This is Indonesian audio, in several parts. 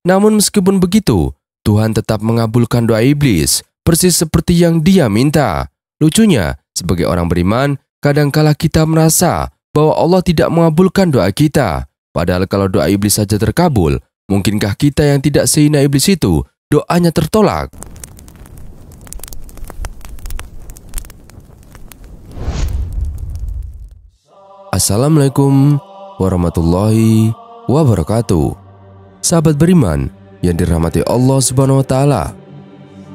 Namun meskipun begitu, Tuhan tetap mengabulkan doa iblis, persis seperti yang dia minta. Lucunya, sebagai orang beriman, kadangkala kita merasa bahwa Allah tidak mengabulkan doa kita. Padahal kalau doa iblis saja terkabul, mungkinkah kita yang tidak sehina iblis itu, doanya tertolak? Assalamualaikum warahmatullahi wabarakatuh. Sahabat beriman yang dirahmati Allah Subhanahu wa taala.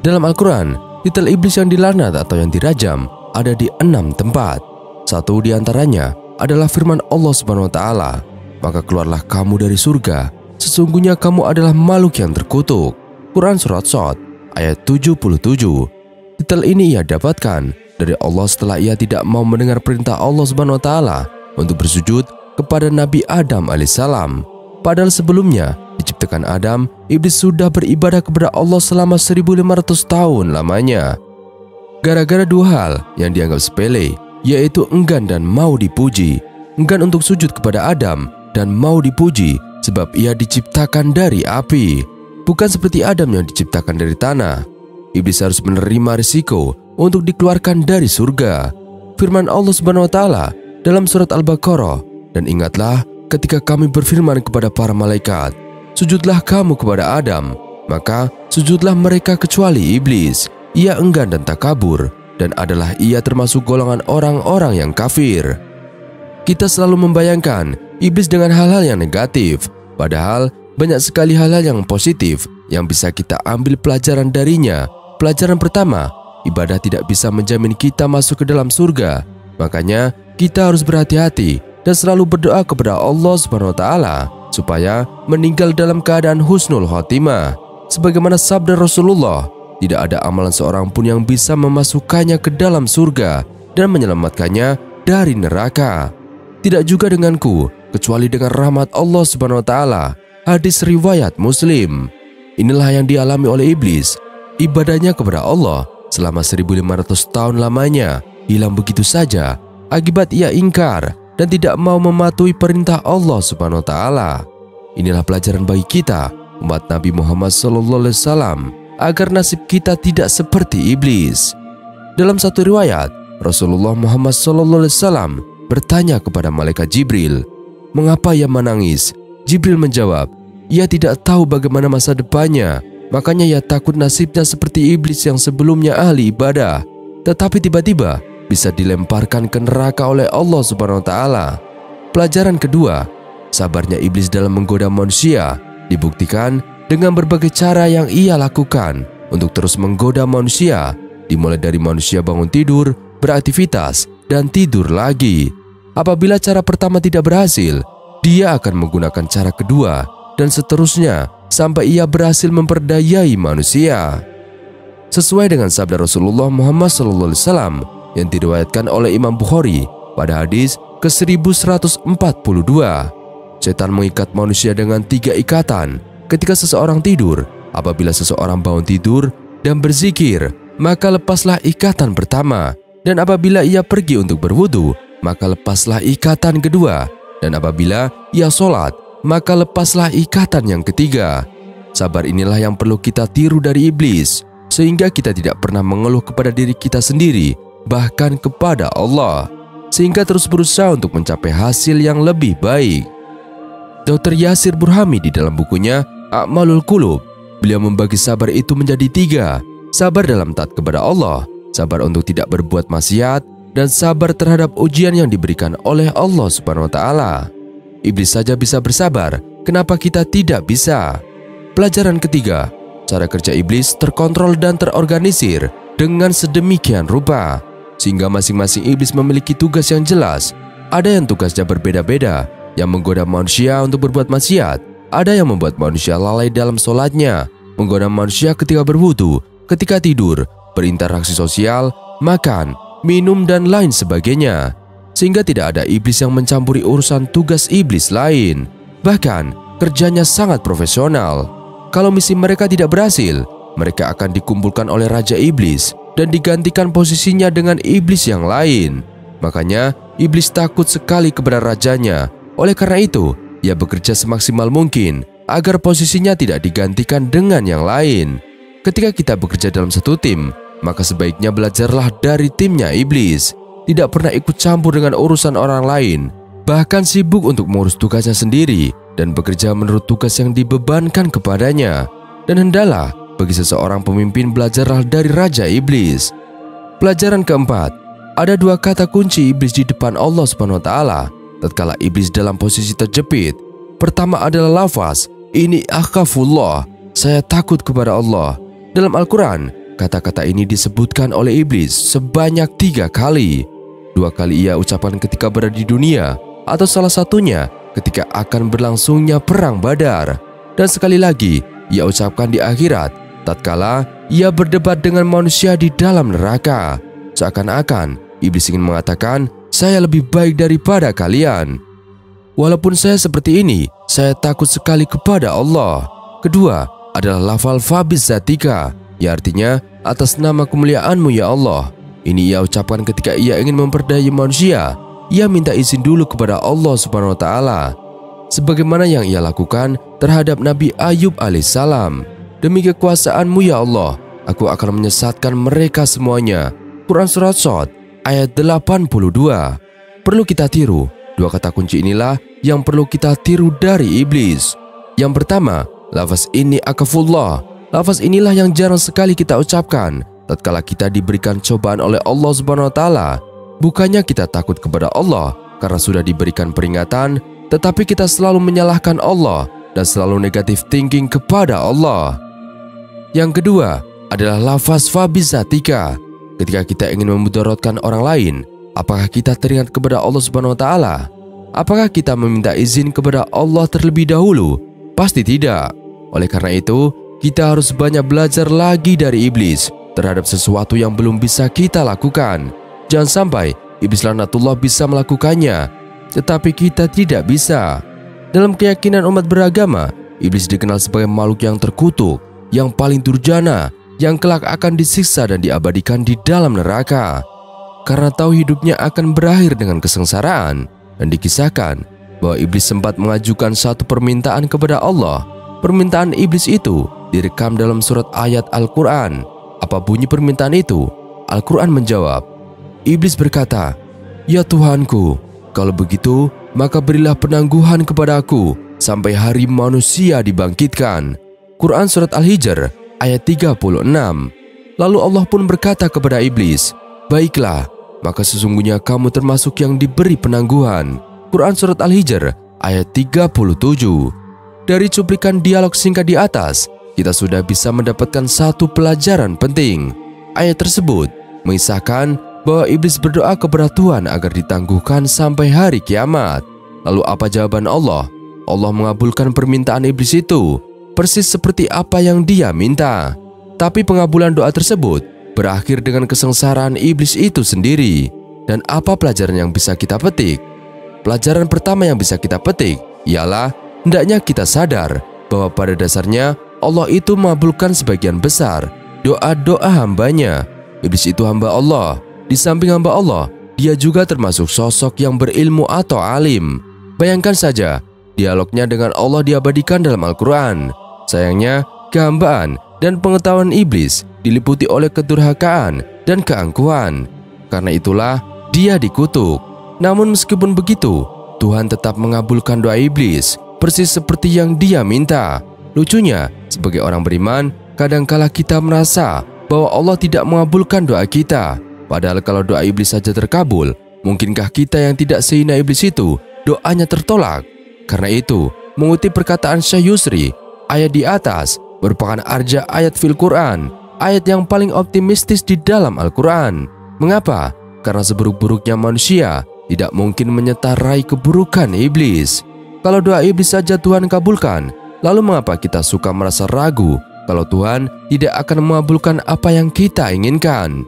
Dalam Al-Qur'an, titel iblis yang dilaknat atau yang dirajam ada di 6 tempat. Satu di antaranya adalah firman Allah Subhanahu wa taala, "Maka keluarlah kamu dari surga, sesungguhnya kamu adalah makhluk yang terkutuk." Quran Surat Shad ayat 77. Titel ini ia dapatkan dari Allah setelah ia tidak mau mendengar perintah Allah Subhanahu wa taala untuk bersujud kepada Nabi Adam alaihissalam. Padahal sebelumnya diciptakan Adam, iblis sudah beribadah kepada Allah selama 1500 tahun lamanya. Gara-gara dua hal yang dianggap sepele, yaitu enggan dan mau dipuji. Enggan untuk sujud kepada Adam dan mau dipuji sebab ia diciptakan dari api, bukan seperti Adam yang diciptakan dari tanah. Iblis harus menerima risiko untuk dikeluarkan dari surga. Firman Allah Subhanahu wa taala dalam surat Al-Baqarah, "Dan ingatlah ketika kami berfirman kepada para malaikat, sujudlah kamu kepada Adam, maka sujudlah mereka kecuali iblis. Ia enggan dan takabur, dan adalah ia termasuk golongan orang-orang yang kafir." Kita selalu membayangkan iblis dengan hal-hal yang negatif, padahal banyak sekali hal-hal yang positif yang bisa kita ambil pelajaran darinya. Pelajaran pertama, ibadah tidak bisa menjamin kita masuk ke dalam surga. Makanya kita harus berhati-hati dan selalu berdoa kepada Allah Subhanahu wa taala supaya meninggal dalam keadaan husnul khotimah. Sebagaimana sabda Rasulullah, tidak ada amalan seorang pun yang bisa memasukkannya ke dalam surga dan menyelamatkannya dari neraka. Tidak juga denganku, kecuali dengan rahmat Allah Subhanahu wa taala. Hadis riwayat Muslim. Inilah yang dialami oleh iblis. Ibadahnya kepada Allah selama 1500 tahun lamanya hilang begitu saja akibat ia ingkar dan tidak mau mematuhi perintah Allah Subhanahu wa taala. Inilah pelajaran bagi kita, umat Nabi Muhammad SAW, agar nasib kita tidak seperti iblis. Dalam satu riwayat, Rasulullah Muhammad SAW bertanya kepada malaikat Jibril, "Mengapa ia menangis?" Jibril menjawab, "Ia tidak tahu bagaimana masa depannya, makanya ia takut nasibnya seperti iblis yang sebelumnya ahli ibadah, tetapi tiba-tiba bisa dilemparkan ke neraka oleh Allah Subhanahu wa taala." Pelajaran kedua, sabarnya iblis dalam menggoda manusia dibuktikan dengan berbagai cara yang ia lakukan untuk terus menggoda manusia, dimulai dari manusia bangun tidur, beraktivitas, dan tidur lagi. Apabila cara pertama tidak berhasil, dia akan menggunakan cara kedua, dan seterusnya sampai ia berhasil memperdayai manusia. Sesuai dengan sabda Rasulullah Muhammad SAW yang diriwayatkan oleh Imam Bukhari pada hadis ke-1142, setan mengikat manusia dengan 3 ikatan. Ketika seseorang tidur, apabila seseorang bangun tidur dan berzikir, maka lepaslah ikatan pertama, dan apabila ia pergi untuk berwudu, maka lepaslah ikatan kedua, dan apabila ia sholat, maka lepaslah ikatan yang ketiga. Sabar inilah yang perlu kita tiru dari iblis, sehingga kita tidak pernah mengeluh kepada diri kita sendiri, bahkan kepada Allah, sehingga terus berusaha untuk mencapai hasil yang lebih baik. Dr. Yasir Burhami di dalam bukunya A'malul Qulub, beliau membagi sabar itu menjadi 3. Sabar dalam taat kepada Allah, sabar untuk tidak berbuat maksiat, dan sabar terhadap ujian yang diberikan oleh Allah Subhanahu wa taala. Iblis saja bisa bersabar, kenapa kita tidak bisa? Pelajaran ketiga, cara kerja iblis terkontrol dan terorganisir dengan sedemikian rupa, sehingga masing-masing iblis memiliki tugas yang jelas. Ada yang tugasnya berbeda-beda, yang menggoda manusia untuk berbuat maksiat. Ada yang membuat manusia lalai dalam sholatnya, menggoda manusia ketika berwudu, ketika tidur, berinteraksi sosial, makan, minum, dan lain sebagainya. Sehingga tidak ada iblis yang mencampuri urusan tugas iblis lain. Bahkan, kerjanya sangat profesional. Kalau misi mereka tidak berhasil, mereka akan dikumpulkan oleh Raja Iblis dan digantikan posisinya dengan iblis yang lain. Makanya, iblis takut sekali kepada rajanya. Oleh karena itu, ia bekerja semaksimal mungkin agar posisinya tidak digantikan dengan yang lain. Ketika kita bekerja dalam satu tim, maka sebaiknya belajarlah dari timnya iblis. Tidak pernah ikut campur dengan urusan orang lain, bahkan sibuk untuk mengurus tugasnya sendiri dan bekerja menurut tugas yang dibebankan kepadanya. Dan hendaklah bagi seseorang pemimpin belajarlah dari raja iblis. Pelajaran keempat, ada dua kata kunci iblis di depan Allah Subhanahu wa taala tatkala iblis dalam posisi terjepit. Pertama adalah lafaz, "Ini akhafullah," saya takut kepada Allah. Dalam Al-Quran, kata-kata ini disebutkan oleh iblis sebanyak 3 kali. 2 kali ia ucapkan ketika berada di dunia, atau salah satunya ketika akan berlangsungnya perang Badar. Dan sekali lagi ia ucapkan di akhirat, tatkala ia berdebat dengan manusia di dalam neraka. Seakan-akan iblis ingin mengatakan, saya lebih baik daripada kalian. Walaupun saya seperti ini, saya takut sekali kepada Allah. Kedua adalah lafal Fabis Zatika, yang artinya atas nama kemuliaanmu ya Allah. Ini ia ucapkan ketika ia ingin memperdaya manusia. Ia minta izin dulu kepada Allah Subhanahu wa taala, sebagaimana yang ia lakukan terhadap Nabi Ayub alaihissalam. Demi kekuasaanmu ya Allah, aku akan menyesatkan mereka semuanya. Quran Surat Shad ayat 82. Perlu kita tiru. Dua kata kunci inilah yang perlu kita tiru dari iblis. Yang pertama, lafaz ini akafullah. Lafaz inilah yang jarang sekali kita ucapkan tatkala kita diberikan cobaan oleh Allah Subhanahu wa taala. Bukannya kita takut kepada Allah karena sudah diberikan peringatan, tetapi kita selalu menyalahkan Allah dan selalu negatif thinking kepada Allah. Yang kedua adalah lafaz fabizatika. Ketika kita ingin memudaratkan orang lain, apakah kita teringat kepada Allah Subhanahu wa taala? Apakah kita meminta izin kepada Allah terlebih dahulu? Pasti tidak. Oleh karena itu, kita harus banyak belajar lagi dari iblis terhadap sesuatu yang belum bisa kita lakukan. Jangan sampai iblis laknatullah bisa melakukannya, tetapi kita tidak bisa. Dalam keyakinan umat beragama, iblis dikenal sebagai makhluk yang terkutuk, yang paling durjana, yang kelak akan disiksa dan diabadikan di dalam neraka. Karena tahu hidupnya akan berakhir dengan kesengsaraan, dan dikisahkan bahwa iblis sempat mengajukan satu permintaan kepada Allah. Permintaan iblis itu direkam dalam surat ayat Al-Quran. Apa bunyi permintaan itu? Al-Quran menjawab, iblis berkata, "Ya Tuhanku, kalau begitu maka berilah penangguhan kepadaku sampai hari manusia dibangkitkan." Quran Surat Al-Hijr ayat 36. Lalu Allah pun berkata kepada iblis, "Baiklah, maka sesungguhnya kamu termasuk yang diberi penangguhan." Quran Surat Al-Hijr ayat 37. Dari cuplikan dialog singkat di atas, kita sudah bisa mendapatkan satu pelajaran penting. Ayat tersebut mengisahkan bahwa iblis berdoa kepada Tuhan agar ditangguhkan sampai hari kiamat. Lalu apa jawaban Allah? Allah mengabulkan permintaan iblis itu, persis seperti apa yang dia minta. Tapi pengabulan doa tersebut berakhir dengan kesengsaraan iblis itu sendiri. Dan apa pelajaran yang bisa kita petik? Pelajaran pertama yang bisa kita petik ialah hendaknya kita sadar bahwa pada dasarnya Allah itu mengabulkan sebagian besar doa-doa hambanya. Iblis itu hamba Allah. Di samping hamba Allah, dia juga termasuk sosok yang berilmu atau alim. Bayangkan saja, dialognya dengan Allah diabadikan dalam Al-Quran. Sayangnya, kehambaan dan pengetahuan iblis diliputi oleh kedurhakaan dan keangkuhan. Karena itulah dia dikutuk. Namun meskipun begitu, Tuhan tetap mengabulkan doa iblis, persis seperti yang dia minta. Lucunya, sebagai orang beriman, kadangkala kita merasa bahwa Allah tidak mengabulkan doa kita. Padahal kalau doa iblis saja terkabul, mungkinkah kita yang tidak sehina iblis itu, doanya tertolak? Karena itu, mengutip perkataan Syekh Yusri, ayat di atas merupakan arja ayat fil Quran, ayat yang paling optimistis di dalam Al-Quran. Mengapa? Karena seburuk-buruknya manusia tidak mungkin menyetarai keburukan iblis. Kalau doa iblis saja Tuhan kabulkan, lalu mengapa kita suka merasa ragu kalau Tuhan tidak akan mengabulkan apa yang kita inginkan?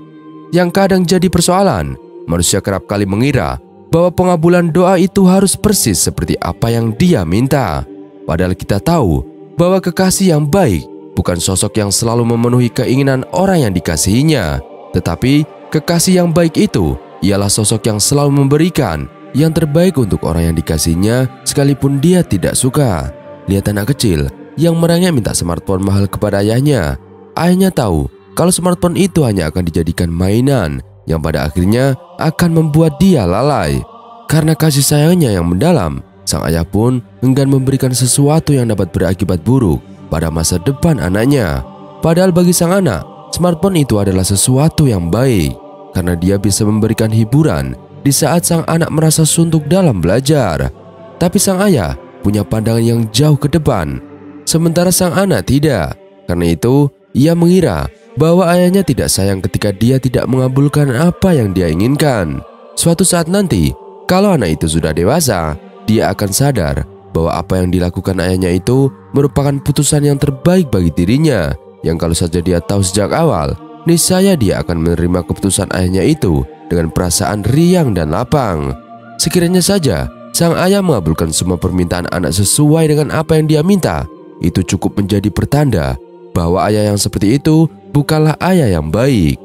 Yang kadang jadi persoalan, manusia kerap kali mengira bahwa pengabulan doa itu harus persis seperti apa yang dia minta. Padahal kita tahu bahwa kekasih yang baik bukan sosok yang selalu memenuhi keinginan orang yang dikasihinya, tetapi kekasih yang baik itu ialah sosok yang selalu memberikan yang terbaik untuk orang yang dikasihinya sekalipun dia tidak suka. Lihat anak kecil yang merengek minta smartphone mahal kepada ayahnya. Ayahnya tahu kalau smartphone itu hanya akan dijadikan mainan yang pada akhirnya akan membuat dia lalai. Karena kasih sayangnya yang mendalam, sang ayah pun enggan memberikan sesuatu yang dapat berakibat buruk pada masa depan anaknya. Padahal bagi sang anak, smartphone itu adalah sesuatu yang baik karena dia bisa memberikan hiburan di saat sang anak merasa suntuk dalam belajar. Tapi sang ayah punya pandangan yang jauh ke depan, sementara sang anak tidak. Karena itu, ia mengira bahwa ayahnya tidak sayang ketika dia tidak mengabulkan apa yang dia inginkan. Suatu saat nanti, kalau anak itu sudah dewasa, dia akan sadar bahwa apa yang dilakukan ayahnya itu merupakan putusan yang terbaik bagi dirinya, yang kalau saja dia tahu sejak awal, niscaya dia akan menerima keputusan ayahnya itu dengan perasaan riang dan lapang. Sekiranya saja sang ayah mengabulkan semua permintaan anak sesuai dengan apa yang dia minta, itu cukup menjadi pertanda bahwa ayah yang seperti itu bukanlah ayah yang baik.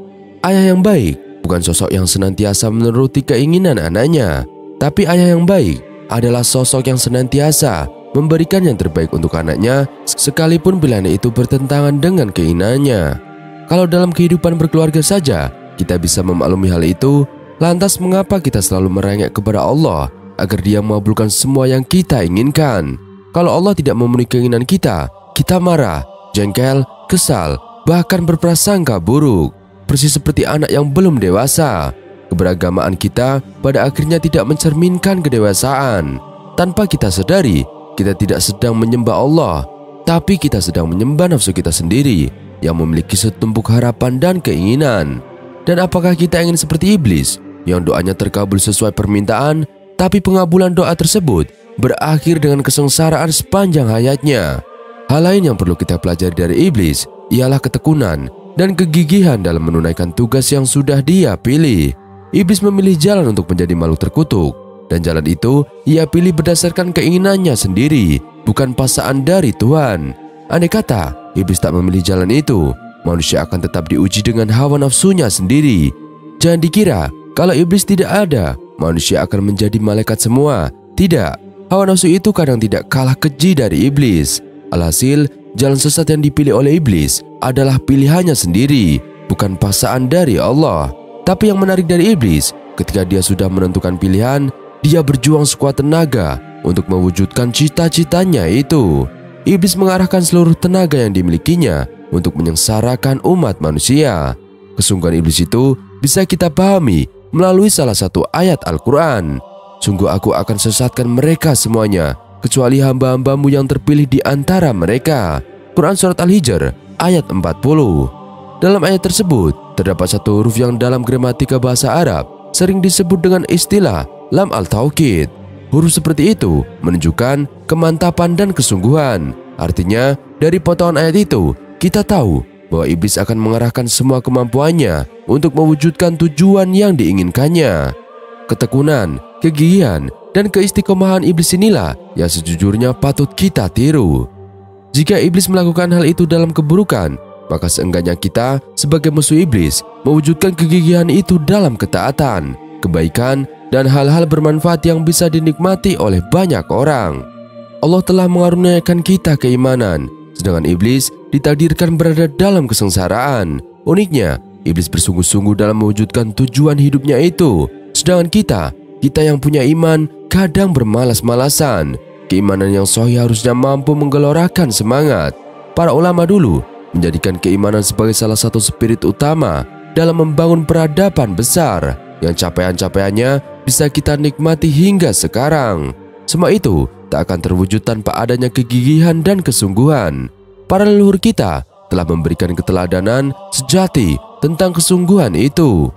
Ayah yang baik bukan sosok yang senantiasa menuruti keinginan anaknya, tapi ayah yang baik adalah sosok yang senantiasa memberikan yang terbaik untuk anaknya, sekalipun pilihan itu bertentangan dengan keinginannya. Kalau dalam kehidupan berkeluarga saja kita bisa memaklumi hal itu, lantas mengapa kita selalu merengek kepada Allah agar Dia mengabulkan semua yang kita inginkan? Kalau Allah tidak memenuhi keinginan kita marah, jengkel, kesal, bahkan berprasangka buruk. Persis seperti anak yang belum dewasa, keberagamaan kita pada akhirnya tidak mencerminkan kedewasaan. Tanpa kita sadari, kita tidak sedang menyembah Allah, tapi kita sedang menyembah nafsu kita sendiri yang memiliki setumpuk harapan dan keinginan. Dan apakah kita ingin seperti iblis yang doanya terkabul sesuai permintaan, tapi pengabulan doa tersebut berakhir dengan kesengsaraan sepanjang hayatnya? Hal lain yang perlu kita pelajari dari iblis ialah ketekunan dan kegigihan dalam menunaikan tugas yang sudah dia pilih. Iblis memilih jalan untuk menjadi makhluk terkutuk, dan jalan itu ia pilih berdasarkan keinginannya sendiri, bukan paksaan dari Tuhan. Andai kata iblis tak memilih jalan itu, manusia akan tetap diuji dengan hawa nafsunya sendiri. Jangan dikira kalau iblis tidak ada, manusia akan menjadi malaikat semua. Tidak, hawa nafsu itu kadang tidak kalah keji dari iblis. Alhasil, jalan sesat yang dipilih oleh iblis adalah pilihannya sendiri, bukan paksaan dari Allah. Tapi yang menarik dari iblis, ketika dia sudah menentukan pilihan, dia berjuang sekuat tenaga untuk mewujudkan cita-citanya itu. Iblis mengarahkan seluruh tenaga yang dimilikinya untuk menyengsarakan umat manusia. Kesungguhan iblis itu bisa kita pahami melalui salah satu ayat Al-Quran. Sungguh aku akan sesatkan mereka semuanya, kecuali hamba-hambamu yang terpilih di antara mereka. Quran Surat Al-Hijr ayat 40. Dalam ayat tersebut terdapat satu huruf yang dalam gramatika bahasa Arab sering disebut dengan istilah lam al-taukid. Huruf seperti itu menunjukkan kemantapan dan kesungguhan. Artinya, dari potongan ayat itu kita tahu bahwa iblis akan mengerahkan semua kemampuannya untuk mewujudkan tujuan yang diinginkannya. Ketekunan, kegigihan, dan keistiqomahan iblis inilah yang sejujurnya patut kita tiru. Jika iblis melakukan hal itu dalam keburukan, maka seenggaknya kita sebagai musuh iblis mewujudkan kegigihan itu dalam ketaatan, kebaikan, dan hal-hal bermanfaat yang bisa dinikmati oleh banyak orang. Allah telah mengaruniakan kita keimanan, sedangkan iblis ditakdirkan berada dalam kesengsaraan. Uniknya, iblis bersungguh-sungguh dalam mewujudkan tujuan hidupnya itu, sedangkan kita yang punya iman kadang bermalas-malasan. Keimanan yang sahih harusnya mampu menggelorakan semangat. Para ulama dulu menjadikan keimanan sebagai salah satu spirit utama dalam membangun peradaban besar yang capaian-capaiannya bisa kita nikmati hingga sekarang. Semua itu tak akan terwujud tanpa adanya kegigihan dan kesungguhan. Para leluhur kita telah memberikan keteladanan sejati tentang kesungguhan itu.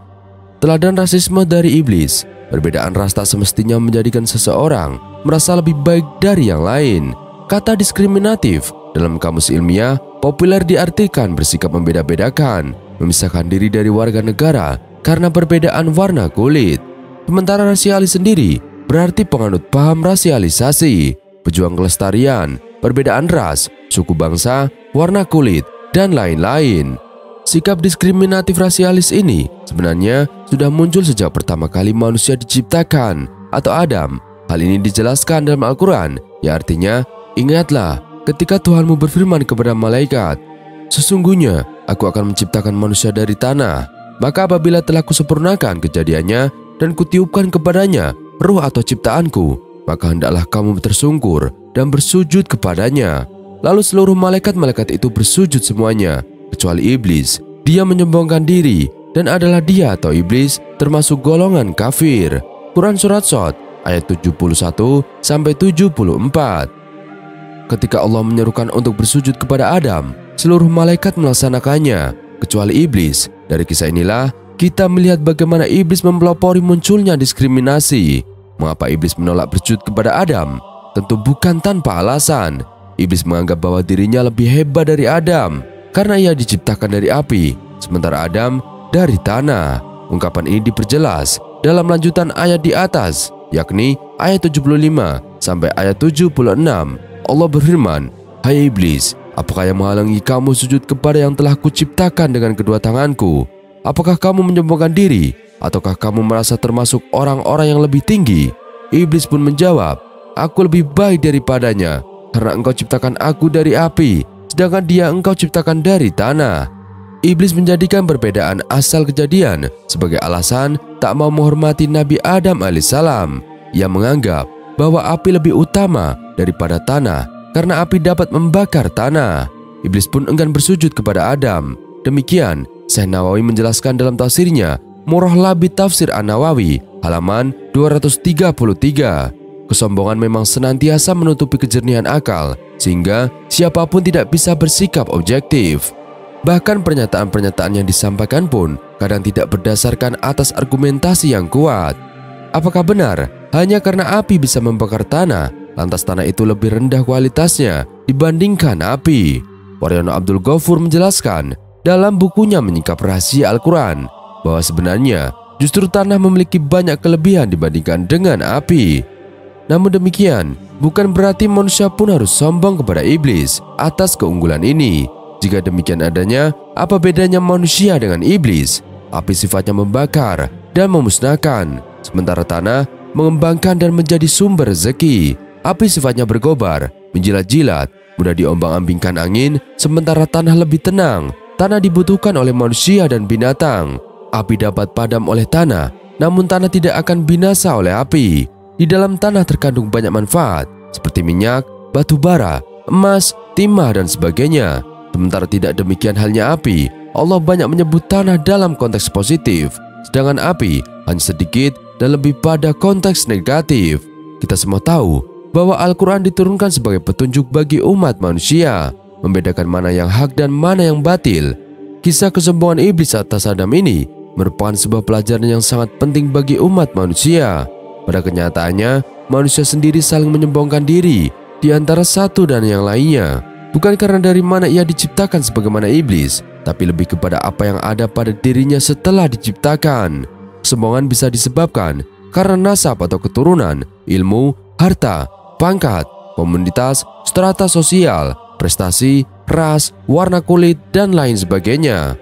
Teladan rasisme dari iblis. Perbedaan ras tak semestinya menjadikan seseorang merasa lebih baik dari yang lain. Kata diskriminatif dalam kamus ilmiah populer diartikan bersikap membeda-bedakan, memisahkan diri dari warga negara karena perbedaan warna kulit. Sementara rasialis sendiri berarti penganut paham rasialisasi, pejuang kelestarian, perbedaan ras, suku bangsa, warna kulit, dan lain-lain. Sikap diskriminatif rasialis ini sebenarnya sudah muncul sejak pertama kali manusia diciptakan atau Adam. Hal ini dijelaskan dalam Al-Quran, yang artinya, ingatlah ketika Tuhanmu berfirman kepada malaikat, "Sesungguhnya aku akan menciptakan manusia dari tanah. Maka apabila telah kusempurnakan kejadiannya dan kutiupkan kepadanya ruh atau ciptaanku, maka hendaklah kamu tersungkur dan bersujud kepadanya." Lalu seluruh malaikat-malaikat itu bersujud semuanya, kecuali iblis. Dia menyombongkan diri dan adalah dia atau iblis termasuk golongan kafir. Quran Surat Shad ayat 71-74. Ketika Allah menyerukan untuk bersujud kepada Adam, seluruh malaikat melaksanakannya, kecuali iblis. Dari kisah inilah kita melihat bagaimana iblis mempelopori munculnya diskriminasi. Mengapa iblis menolak bersujud kepada Adam? Tentu bukan tanpa alasan. Iblis menganggap bahwa dirinya lebih hebat dari Adam karena ia diciptakan dari api, sementara Adam dari tanah. Ungkapan ini diperjelas dalam lanjutan ayat di atas, yakni ayat 75 sampai ayat 76. Allah berfirman, "Hai iblis, apakah yang menghalangi kamu sujud kepada yang telah kuciptakan dengan kedua tanganku? Apakah kamu menyombongkan diri, ataukah kamu merasa termasuk orang-orang yang lebih tinggi?" Iblis pun menjawab, "Aku lebih baik daripadanya, karena engkau ciptakan aku dari api, sedangkan dia engkau ciptakan dari tanah." Iblis menjadikan perbedaan asal kejadian sebagai alasan tak mau menghormati Nabi Adam alaihissalam. Ia menganggap bahwa api lebih utama daripada tanah karena api dapat membakar tanah. Iblis pun enggan bersujud kepada Adam. Demikian Syekh Nawawi menjelaskan dalam tafsirnya Murrah Labid Tafsir An-Nawawi halaman 233. Kesombongan memang senantiasa menutupi kejernihan akal sehingga siapapun tidak bisa bersikap objektif. Bahkan pernyataan-pernyataan yang disampaikan pun kadang tidak berdasarkan atas argumentasi yang kuat. Apakah benar hanya karena api bisa membakar tanah, lantas tanah itu lebih rendah kualitasnya dibandingkan api? Waryono Abdul Ghafur menjelaskan dalam bukunya Menyingkap Rahasia Al-Quran bahwa sebenarnya justru tanah memiliki banyak kelebihan dibandingkan dengan api. Namun demikian, bukan berarti manusia pun harus sombong kepada iblis atas keunggulan ini. Jika demikian adanya, apa bedanya manusia dengan iblis? Api sifatnya membakar dan memusnahkan, sementara tanah mengembangkan dan menjadi sumber rezeki. Api sifatnya bergobar, menjilat-jilat, mudah diombang-ambingkan angin, sementara tanah lebih tenang. Tanah dibutuhkan oleh manusia dan binatang. Api dapat padam oleh tanah, namun tanah tidak akan binasa oleh api. Di dalam tanah terkandung banyak manfaat, seperti minyak, batu bara, emas, timah, dan sebagainya. Sementara tidak demikian halnya api. Allah banyak menyebut tanah dalam konteks positif, sedangkan api hanya sedikit dan lebih pada konteks negatif. Kita semua tahu bahwa Al-Quran diturunkan sebagai petunjuk bagi umat manusia, membedakan mana yang hak dan mana yang batil. Kisah kesombongan iblis atas Adam ini merupakan sebuah pelajaran yang sangat penting bagi umat manusia. Pada kenyataannya, manusia sendiri saling menyombongkan diri di antara satu dan yang lainnya. Bukan karena dari mana ia diciptakan sebagaimana iblis, tapi lebih kepada apa yang ada pada dirinya setelah diciptakan. Kesombongan bisa disebabkan karena nasab atau keturunan, ilmu, harta, pangkat, komunitas, strata sosial, prestasi, ras, warna kulit, dan lain sebagainya.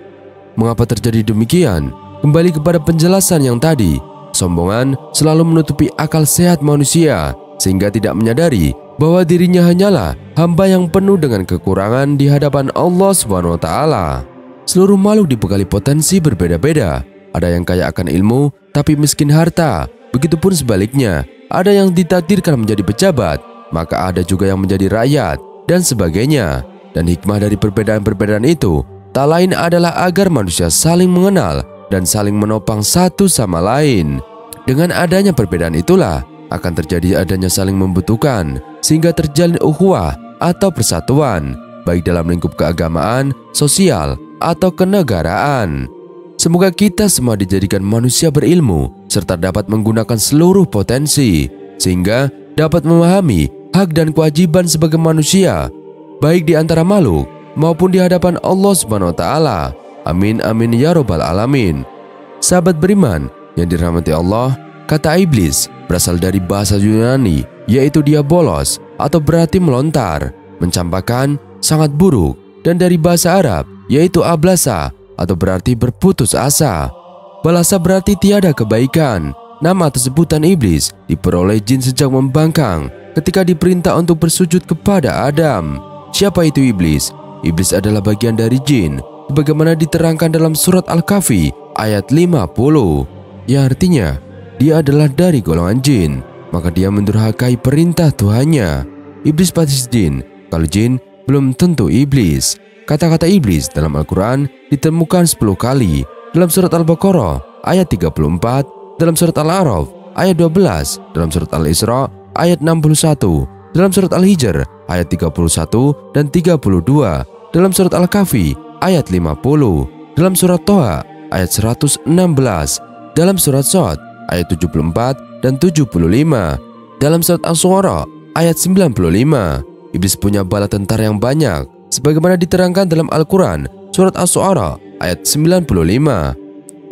Mengapa terjadi demikian? Kembali kepada penjelasan yang tadi, kesombongan selalu menutupi akal sehat manusia sehingga tidak menyadari bahwa dirinya hanyalah hamba yang penuh dengan kekurangan di hadapan Allah SWT. Seluruh makhluk dibekali potensi berbeda-beda. Ada yang kaya akan ilmu tapi miskin harta. Begitupun sebaliknya, ada yang ditakdirkan menjadi pejabat, maka ada juga yang menjadi rakyat, dan sebagainya. Dan hikmah dari perbedaan-perbedaan itu tak lain adalah agar manusia saling mengenal dan saling menopang satu sama lain. Dengan adanya perbedaan itulah akan terjadi adanya saling membutuhkan, sehingga terjalin ukhuwah atau persatuan, baik dalam lingkup keagamaan, sosial, atau kenegaraan. Semoga kita semua dijadikan manusia berilmu, serta dapat menggunakan seluruh potensi, sehingga dapat memahami hak dan kewajiban sebagai manusia, baik di antara makhluk maupun di hadapan Allah SWT. Amin amin ya robbal alamin. Sahabat beriman yang dirahmati Allah, kata iblis berasal dari bahasa Yunani, yaitu diabolos atau berarti melontar, mencampakkan, sangat buruk, dan dari bahasa Arab yaitu ablasa atau berarti berputus asa. Balasa berarti tiada kebaikan. Nama atau sebutan iblis diperoleh jin sejak membangkang ketika diperintah untuk bersujud kepada Adam. Siapa itu iblis? Iblis adalah bagian dari jin, sebagaimana diterangkan dalam surat Al-Kahfi ayat 50, yang artinya dia adalah dari golongan jin, maka dia mendurhakai perintah Tuhannya. Iblis pasti jin, kalau jin belum tentu iblis. Kata-kata iblis dalam Al-Quran ditemukan 10 kali, dalam surat Al-Baqarah ayat 34, dalam surat Al-A'raf ayat 12, dalam surat Al-Isra ayat 61, dalam surat Al-Hijr ayat 31 dan 32, dalam surat Al-Kahfi ayat 50, dalam surat Toha ayat 116, dalam surat Shad ayat 74 dan 75, dalam surat Asy-Syu'ara ayat 95. Iblis punya bala tentara yang banyak, sebagaimana diterangkan dalam Al-Quran surat Asy-Syu'ara ayat 95,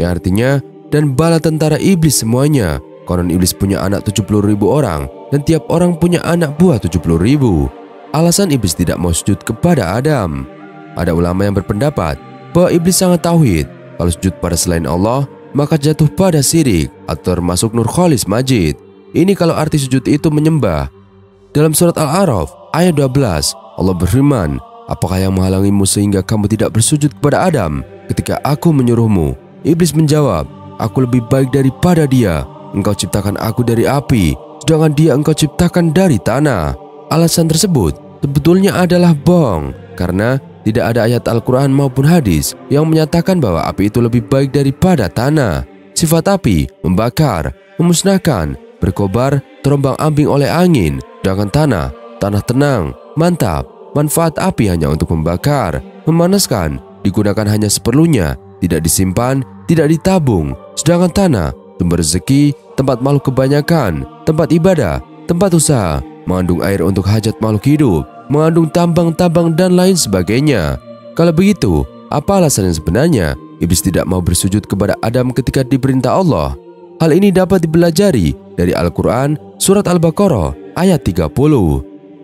yang artinya, dan bala tentara iblis semuanya. Konon iblis punya anak 70.000 orang, dan tiap orang punya anak buah 70.000. Alasan iblis tidak mau sujud kepada Adam. Ada ulama yang berpendapat bahwa iblis sangat tauhid. Kalau sujud pada selain Allah, maka jatuh pada syirik atau termasuk nur khalis majid. Ini kalau arti sujud itu menyembah. Dalam surat Al-A'raf ayat 12, Allah berfirman, apakah yang menghalangimu sehingga kamu tidak bersujud kepada Adam ketika aku menyuruhmu? Iblis menjawab, aku lebih baik daripada dia. Engkau ciptakan aku dari api, sedangkan dia engkau ciptakan dari tanah. Alasan tersebut sebetulnya adalah bohong, karena tidak ada ayat Al-Quran maupun hadis yang menyatakan bahwa api itu lebih baik daripada tanah. Sifat api membakar, memusnahkan, berkobar, terombang-ambing oleh angin, sedangkan tanah tenang, mantap. Manfaat api hanya untuk membakar, memanaskan, digunakan hanya seperlunya, tidak disimpan, tidak ditabung. Sedangkan tanah, sumber rezeki, tempat makhluk kebanyakan, tempat ibadah, tempat usaha, mengandung air untuk hajat makhluk hidup, mengandung tambang-tambang dan lain sebagainya. Kalau begitu, apa alasan yang sebenarnya iblis tidak mau bersujud kepada Adam ketika diperintah Allah? Hal ini dapat dipelajari dari Al-Quran surat Al-Baqarah ayat 30.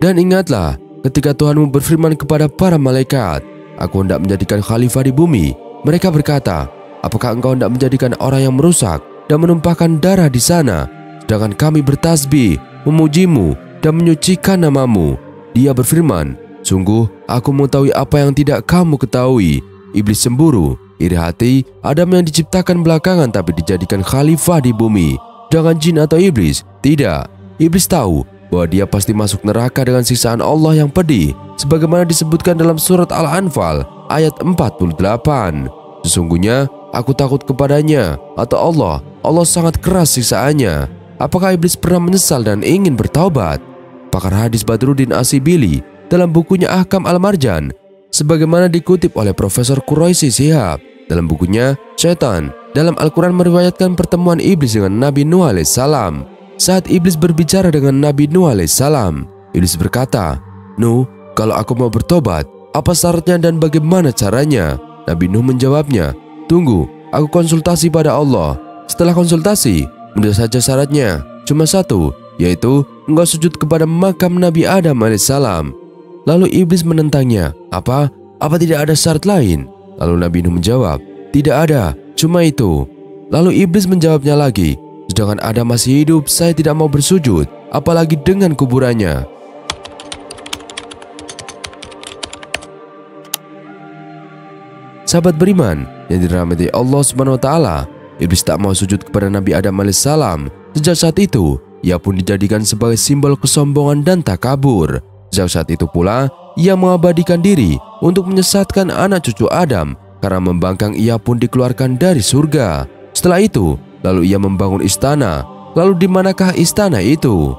Dan ingatlah ketika Tuhanmu berfirman kepada para malaikat, aku hendak menjadikan khalifah di bumi. Mereka berkata, apakah engkau hendak menjadikan orang yang merusak dan menumpahkan darah di sana, sedangkan kami bertasbih, memujimu dan menyucikan namamu? Dia berfirman, sungguh aku mengetahui apa yang tidak kamu ketahui. Iblis cemburu, iri hati Adam yang diciptakan belakangan tapi dijadikan khalifah di bumi. Jangan jin atau iblis, tidak. Iblis tahu bahwa dia pasti masuk neraka dengan siksaan Allah yang pedih, sebagaimana disebutkan dalam surat Al-Anfal ayat 48. Sesungguhnya aku takut kepadanya, atau Allah sangat keras siksaannya. Apakah iblis pernah menyesal dan ingin bertaubat? Pakar hadis Badruddin Asibili dalam bukunya Ahkam Al-Marjan, sebagaimana dikutip oleh Profesor Quraisy Shihab dalam bukunya Syaitan, dalam Al-Quran meriwayatkan pertemuan iblis dengan Nabi Nuh alaihissalam. Saat iblis berbicara dengan Nabi Nuh alaihissalam, iblis berkata, Nuh, kalau aku mau bertobat, apa syaratnya dan bagaimana caranya? Nabi Nuh menjawabnya, tunggu, aku konsultasi pada Allah. Setelah konsultasi, mudah saja syaratnya, cuma satu, yaitu engkau sujud kepada makam Nabi Adam alaihissalam. Lalu iblis menentangnya, apa tidak ada syarat lain? Lalu Nabi Nuh menjawab, tidak ada, cuma itu. Lalu iblis menjawabnya lagi, sedangkan Adam masih hidup, saya tidak mau bersujud, apalagi dengan kuburannya. Sahabat beriman yang dirahmati Allah Subhanahu wa taala, iblis tak mau sujud kepada Nabi Adam alaihissalam. Sejak saat itu, ia pun dijadikan sebagai simbol kesombongan dan takabur. Sejak saat itu pula, ia mengabadikan diri untuk menyesatkan anak cucu Adam, karena membangkang ia pun dikeluarkan dari surga. Setelah itu, lalu ia membangun istana. Lalu di manakah istana itu?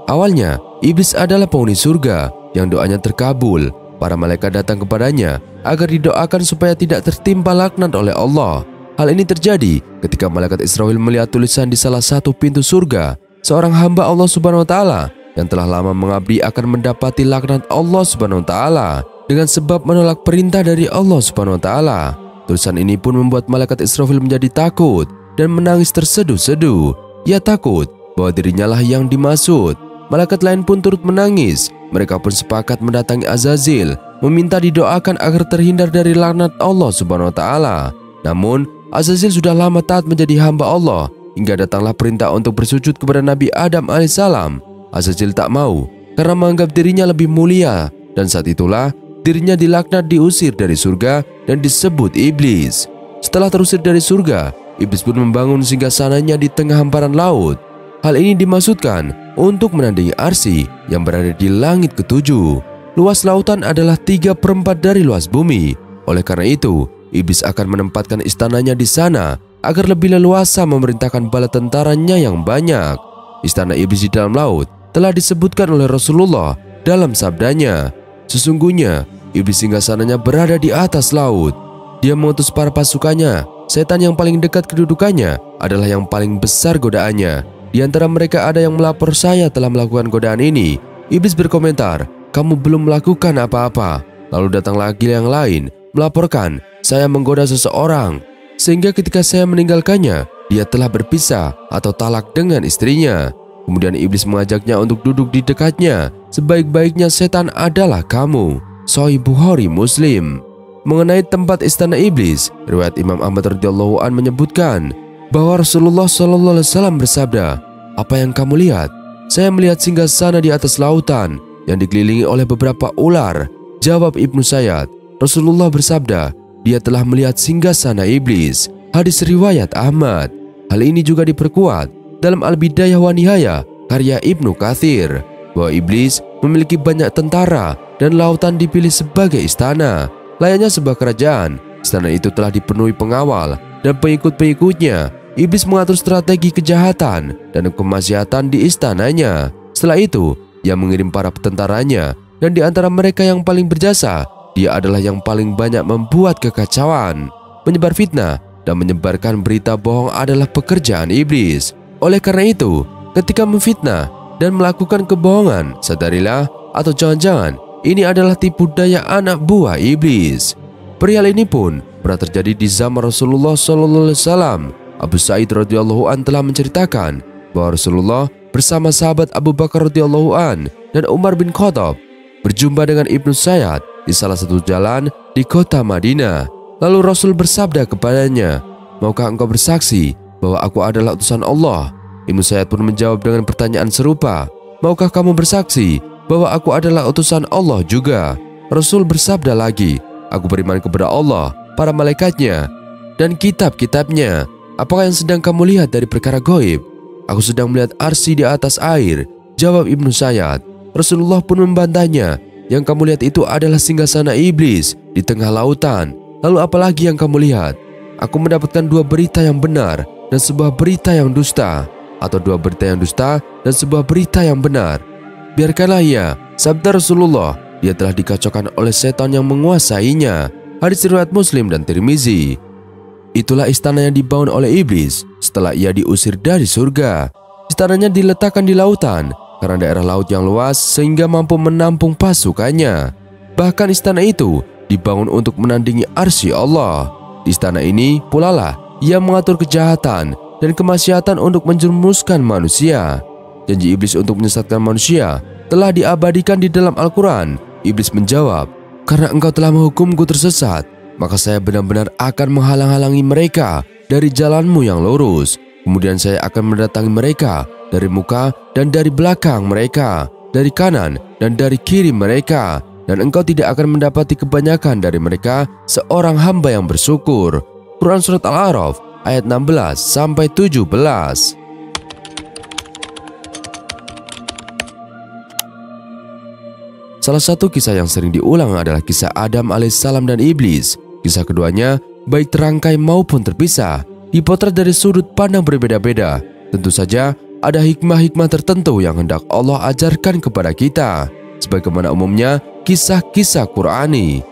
Awalnya, iblis adalah penghuni surga yang doanya terkabul. Para malaikat datang kepadanya agar didoakan supaya tidak tertimpa laknat oleh Allah. Hal ini terjadi ketika malaikat Israfil melihat tulisan di salah satu pintu surga. Seorang hamba Allah Subhanahu wa taala yang telah lama mengabdi akan mendapati laknat Allah Subhanahu wa taala dengan sebab menolak perintah dari Allah Subhanahu wa taala. Tulisan ini pun membuat malaikat Israfil menjadi takut dan menangis terseduh-seduh. Ia takut bahwa dirinya lah yang dimaksud. Malaikat lain pun turut menangis. Mereka pun sepakat mendatangi Azazil, meminta didoakan agar terhindar dari laknat Allah Subhanahu wa taala. Namun, Azazil sudah lama taat menjadi hamba Allah hingga datanglah perintah untuk bersujud kepada Nabi Adam alaihissalam. Azazil tak mau karena menganggap dirinya lebih mulia, dan saat itulah dirinya dilaknat, diusir dari surga dan disebut iblis. Setelah terusir dari surga, iblis pun membangun singgasananya di tengah hamparan laut. Hal ini dimaksudkan untuk menandingi Arsy yang berada di langit ketujuh. Luas lautan adalah 3/4 dari luas bumi. Oleh karena itu, iblis akan menempatkan istananya di sana agar lebih leluasa memerintahkan bala tentaranya yang banyak. Istana iblis di dalam laut telah disebutkan oleh Rasulullah dalam sabdanya, "Sesungguhnya iblis singgasananya berada di atas laut. Dia mengutus para pasukannya. Setan yang paling dekat kedudukannya adalah yang paling besar godaannya. Di antara mereka ada yang melapor saya telah melakukan godaan ini." Iblis berkomentar, "Kamu belum melakukan apa-apa." Lalu datang lagi yang lain melaporkan, "Saya menggoda seseorang, sehingga ketika saya meninggalkannya, dia telah berpisah atau talak dengan istrinya." Kemudian iblis mengajaknya untuk duduk di dekatnya. "Sebaik-baiknya setan adalah kamu." Sahih Bukhari Muslim. Mengenai tempat istana iblis, riwayat Imam Ahmad radhiyallahu an menyebutkan bahwa Rasulullah SAW bersabda, "Apa yang kamu lihat? Saya melihat singgasana di atas lautan yang dikelilingi oleh beberapa ular." Jawab Ibnu Sayyad, Rasulullah bersabda, "Dia telah melihat singgasana iblis." Hadis riwayat Ahmad. Hal ini juga diperkuat dalam Al-Bidayah wa Nihayah karya Ibnu Katsir, bahwa iblis memiliki banyak tentara dan lautan dipilih sebagai istana. Layaknya sebuah kerajaan, istana itu telah dipenuhi pengawal dan pengikut-pengikutnya. Iblis mengatur strategi kejahatan dan kemaksiatan di istananya. Setelah itu, ia mengirim para tentaranya, dan di antara mereka yang paling berjasa, dia adalah yang paling banyak membuat kekacauan. Menyebar fitnah dan menyebarkan berita bohong adalah pekerjaan iblis. Oleh karena itu, ketika memfitnah dan melakukan kebohongan, sadarilah atau jangan-jangan ini adalah tipu daya anak buah iblis. Perihal ini pun pernah terjadi di zaman Rasulullah SAW. Abu Sa'id radhiyallahu an telah menceritakan bahwa Rasulullah bersama sahabat Abu Bakar radhiyallahu an dan Umar bin Khattab berjumpa dengan Ibnu Sayyad di salah satu jalan di kota Madinah. Lalu Rasul bersabda kepadanya, "Maukah engkau bersaksi bahwa aku adalah utusan Allah?" Ibnu Sayyad pun menjawab dengan pertanyaan serupa, "Maukah kamu bersaksi bahwa aku adalah utusan Allah juga?" Rasul bersabda lagi, "Aku beriman kepada Allah, para malaikatnya, dan kitab-kitabnya. Apakah yang sedang kamu lihat dari perkara gaib?" "Aku sedang melihat Arsy di atas air," jawab Ibnu Sayyad. Rasulullah pun membantahnya, "Yang kamu lihat itu adalah singgasana iblis di tengah lautan. Lalu apalagi yang kamu lihat?" "Aku mendapatkan 2 berita yang benar dan sebuah berita yang dusta, atau 2 berita yang dusta dan sebuah berita yang benar." "Biarkanlah ia," sabda Rasulullah, "dia telah dikacaukan oleh setan yang menguasainya." Hadis riwayat Muslim dan Tirmizi. Itulah istana yang dibangun oleh iblis setelah ia diusir dari surga. Istananya diletakkan di lautan karena daerah laut yang luas sehingga mampu menampung pasukannya. Bahkan istana itu dibangun untuk menandingi Arsy Allah. Di istana ini pula lah ia mengatur kejahatan dan kemaksiatan untuk menjerumuskan manusia. Janji iblis untuk menyesatkan manusia telah diabadikan di dalam Al-Quran. Iblis menjawab, "Karena engkau telah menghukumku tersesat, maka saya benar-benar akan menghalang-halangi mereka dari jalanmu yang lurus. Kemudian saya akan mendatangi mereka dari muka dan dari belakang mereka, dari kanan dan dari kiri mereka, dan engkau tidak akan mendapati kebanyakan dari mereka seorang hamba yang bersyukur." Quran Surat Al-A'raf ayat 16-17. Salah satu kisah yang sering diulang adalah kisah Adam alaihissalam dan iblis. Kisah keduanya baik terangkai maupun terpisah, dipotret dari sudut pandang berbeda-beda. Tentu saja ada hikmah-hikmah tertentu yang hendak Allah ajarkan kepada kita, sebagaimana umumnya kisah-kisah Qur'ani.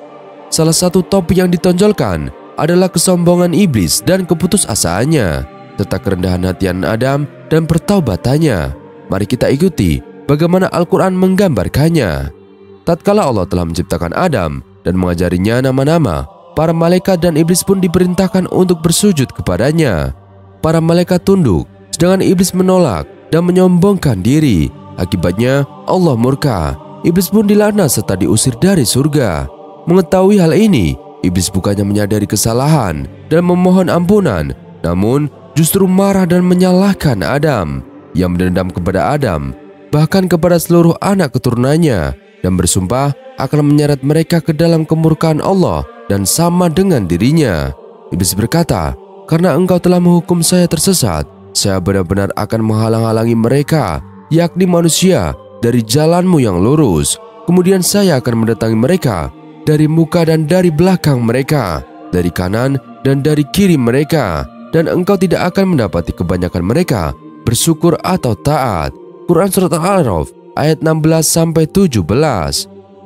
Salah satu topik yang ditonjolkan adalah kesombongan iblis dan keputusasaannya, serta kerendahan hatian Adam dan pertaubatannya. Mari kita ikuti bagaimana Al-Quran menggambarkannya. Tatkala Allah telah menciptakan Adam dan mengajarinya nama-nama, para malaikat dan iblis pun diperintahkan untuk bersujud kepadanya. Para malaikat tunduk, sedangkan iblis menolak dan menyombongkan diri. Akibatnya Allah murka. Iblis pun dilaknat serta diusir dari surga. Mengetahui hal ini, iblis bukannya menyadari kesalahan dan memohon ampunan, namun justru marah dan menyalahkan Adam. Ia mendendam kepada Adam. bahkan kepada seluruh anak keturunannya, dan bersumpah akan menyeret mereka ke dalam kemurkaan Allah dan sama dengan dirinya. Iblis berkata, "Karena engkau telah menghukum saya tersesat, saya benar-benar akan menghalang-halangi mereka, yakni manusia, dari jalanmu yang lurus. Kemudian saya akan mendatangi mereka dari muka dan dari belakang mereka, dari kanan dan dari kiri mereka, dan engkau tidak akan mendapati kebanyakan mereka bersyukur atau taat." Quran Surat Al-A'raf ayat 16-17.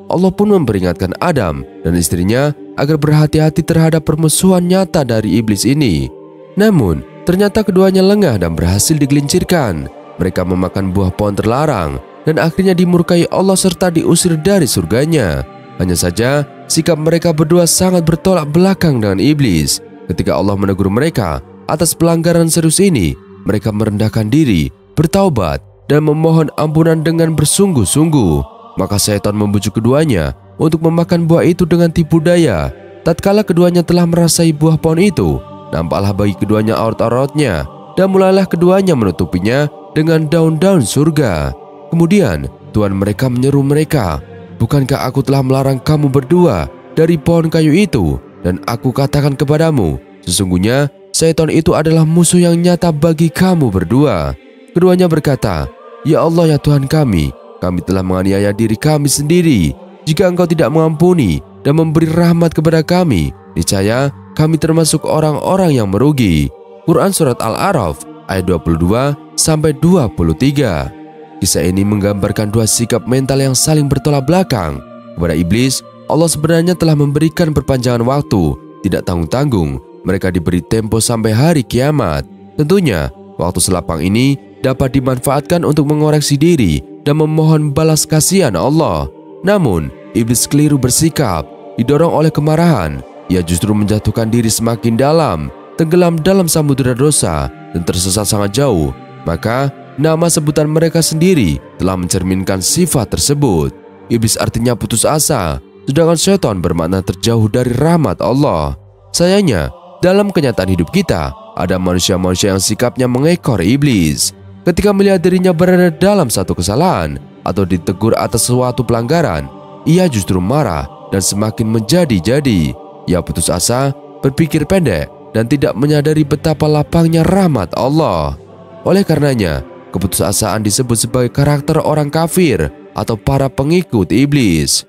Allah pun memperingatkan Adam dan istrinya agar berhati-hati terhadap permusuhan nyata dari iblis ini. Namun, ternyata keduanya lengah dan berhasil digelincirkan. Mereka memakan buah pohon terlarang dan akhirnya dimurkai Allah serta diusir dari surganya. Hanya saja, sikap mereka berdua sangat bertolak belakang dengan iblis. Ketika Allah menegur mereka atas pelanggaran serius ini, mereka merendahkan diri, bertaubat, dan memohon ampunan dengan bersungguh-sungguh. Maka syaitan membujuk keduanya untuk memakan buah itu dengan tipu daya. Tatkala keduanya telah merasai buah pohon itu, nampaklah bagi keduanya aurat-auratnya, dan mulailah keduanya menutupinya dengan daun-daun surga. Kemudian Tuhan mereka menyeru mereka, "Bukankah aku telah melarang kamu berdua dari pohon kayu itu? Dan aku katakan kepadamu, sesungguhnya syaitan itu adalah musuh yang nyata bagi kamu berdua." Keduanya berkata, "Ya Allah, ya Tuhan kami telah menganiaya diri kami sendiri. Jika Engkau tidak mengampuni dan memberi rahmat kepada kami, niscaya kami termasuk orang-orang yang merugi." Quran Surat Al-A'raf ayat 22-23. Kisah ini menggambarkan dua sikap mental yang saling bertolak belakang. Kepada iblis, Allah sebenarnya telah memberikan perpanjangan waktu, tidak tanggung-tanggung. Mereka diberi tempo sampai hari kiamat. Tentunya, waktu selapang ini dapat dimanfaatkan untuk mengoreksi diri dan memohon balas kasihan Allah. Namun, iblis keliru bersikap. Didorong oleh kemarahan, ia justru menjatuhkan diri semakin dalam, tenggelam dalam samudera dosa, dan tersesat sangat jauh. Maka, nama sebutan mereka sendiri telah mencerminkan sifat tersebut. Iblis artinya putus asa, sedangkan syaitan bermakna terjauh dari rahmat Allah. Sayangnya, dalam kenyataan hidup kita, ada manusia-manusia yang sikapnya mengekor iblis. Ketika melihat dirinya berada dalam satu kesalahan atau ditegur atas suatu pelanggaran, ia justru marah dan semakin menjadi-jadi. Ia putus asa, berpikir pendek, dan tidak menyadari betapa lapangnya rahmat Allah. Oleh karenanya, keputusasaan disebut sebagai karakter orang kafir atau para pengikut iblis.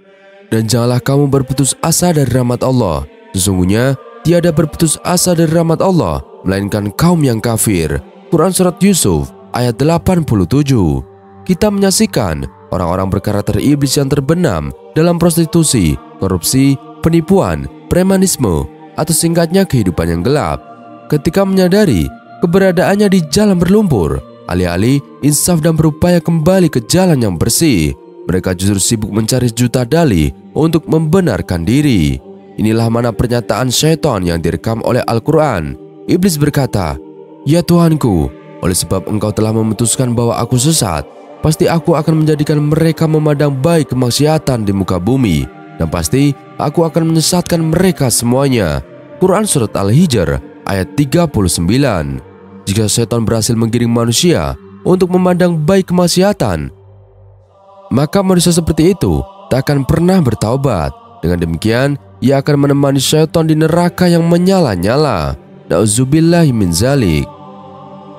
Dan janganlah kamu berputus asa dari rahmat Allah. Sesungguhnya tiada berputus asa dari rahmat Allah melainkan kaum yang kafir. Quran Surat Yusuf ayat 87. Kita menyaksikan orang-orang berkarakter iblis yang terbenam dalam prostitusi, korupsi, penipuan, premanisme, atau singkatnya kehidupan yang gelap. Ketika menyadari keberadaannya di jalan berlumpur, alih-alih insaf dan berupaya kembali ke jalan yang bersih, mereka justru sibuk mencari juta dalih untuk membenarkan diri. Inilah mana pernyataan syaitan yang direkam oleh Al-Quran. Iblis berkata, "Ya Tuhanku, oleh sebab Engkau telah memutuskan bahwa aku sesat, pasti aku akan menjadikan mereka memandang baik kemaksiatan di muka bumi, dan pasti aku akan menyesatkan mereka semuanya." Quran Surat Al-Hijr ayat 39. Jika setan berhasil menggiring manusia untuk memandang baik kemaksiatan, maka manusia seperti itu tak akan pernah bertaubat. Dengan demikian, ia akan menemani syaitan di neraka yang menyala-nyala. Na'udzubillahi min zalik.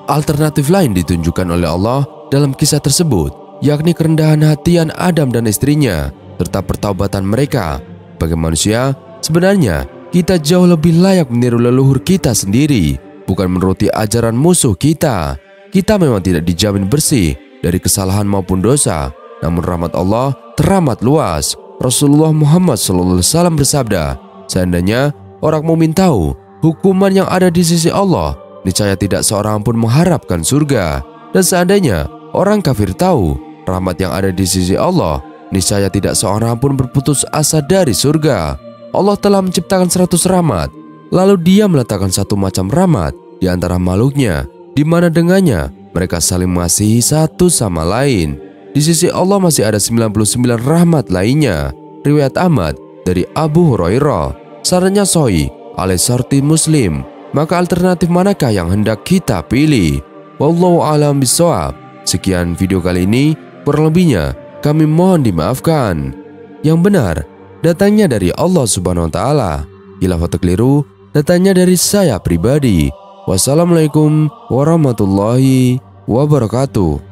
Alternatif lain ditunjukkan oleh Allah dalam kisah tersebut, yakni kerendahan hatian Adam dan istrinya, serta pertaubatan mereka. Bagi manusia, sebenarnya kita jauh lebih layak meniru leluhur kita sendiri, bukan menuruti ajaran musuh kita. Kita memang tidak dijamin bersih dari kesalahan maupun dosa, namun rahmat Allah teramat luas. Rasulullah Muhammad SAW bersabda, "Seandainya orang mukmin tahu hukuman yang ada di sisi Allah, niscaya tidak seorang pun mengharapkan surga. Dan seandainya orang kafir tahu rahmat yang ada di sisi Allah, niscaya tidak seorang pun berputus asa dari surga." Allah telah menciptakan 100 rahmat, lalu Dia meletakkan satu macam rahmat di antara makhluknya, di mana dengannya mereka saling mengasihi satu sama lain. Di sisi Allah masih ada 99 rahmat lainnya. Riwayat Ahmad dari Abu Hurairah. Sarannya sahih oleh Syarti Muslim. Maka alternatif manakah yang hendak kita pilih? Wallahu a'lam bishawab. Sekian video kali ini. Kurang lebihnya kami mohon dimaafkan. Yang benar datangnya dari Allah Subhanahu wa taala. Khilaf atau keliru datangnya dari saya pribadi. Wassalamualaikum warahmatullahi wabarakatuh.